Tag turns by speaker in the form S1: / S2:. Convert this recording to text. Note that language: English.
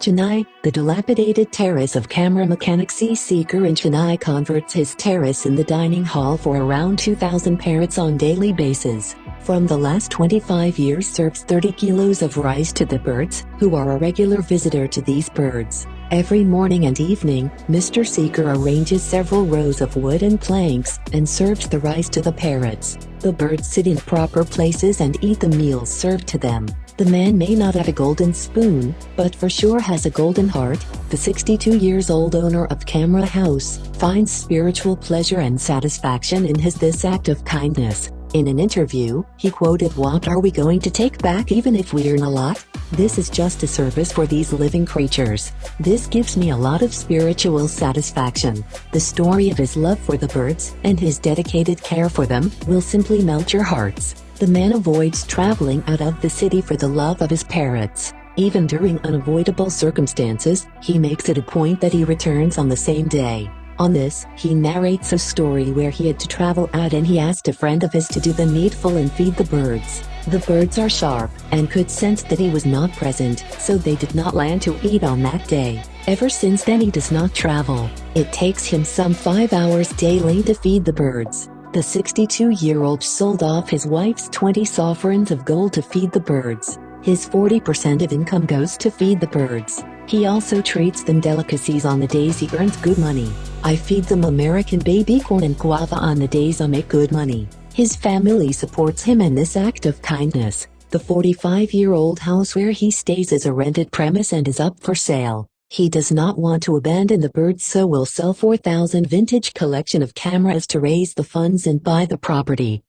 S1: Chennai, the dilapidated terrace of Camera Mechanic C Sekar in Chennai converts his terrace in the dining hall for around 2,000 parrots on daily basis. From the last 25 years serves 30 kilos of rice to the birds, who are a regular visitor to these birds. Every morning and evening, Mr. Sekar arranges several rows of wooden planks and serves the rice to the parrots. The birds sit in proper places and eat the meals served to them. The man may not have a golden spoon, but for sure has a golden heart. The 62-years-old owner of Camera House finds spiritual pleasure and satisfaction in this act of kindness. In an interview, he quoted, "What are we going to take back even if we earn a lot? This is just a service for these living creatures. This gives me a lot of spiritual satisfaction." The story of his love for the birds and his dedicated care for them will simply melt your hearts. The man avoids traveling out of the city for the love of his parrots. Even during unavoidable circumstances, he makes it a point that he returns on the same day. On this, he narrates a story where he had to travel out and he asked a friend of his to do the needful and feed the birds. The birds are sharp and could sense that he was not present, so they did not land to eat on that day. Ever since then he does not travel. It takes him some 5 hours daily to feed the birds. The 62-year-old sold off his wife's 20 sovereigns of gold to feed the birds. His 40% of income goes to feed the birds. He also treats them delicacies on the days he earns good money. "I feed them American baby corn and guava on the days I make good money." His family supports him in this act of kindness. The 45-year-old house where he stays is a rented premise and is up for sale. He does not want to abandon the birds, so will sell 4,000 vintage collection of cameras to raise the funds and buy the property.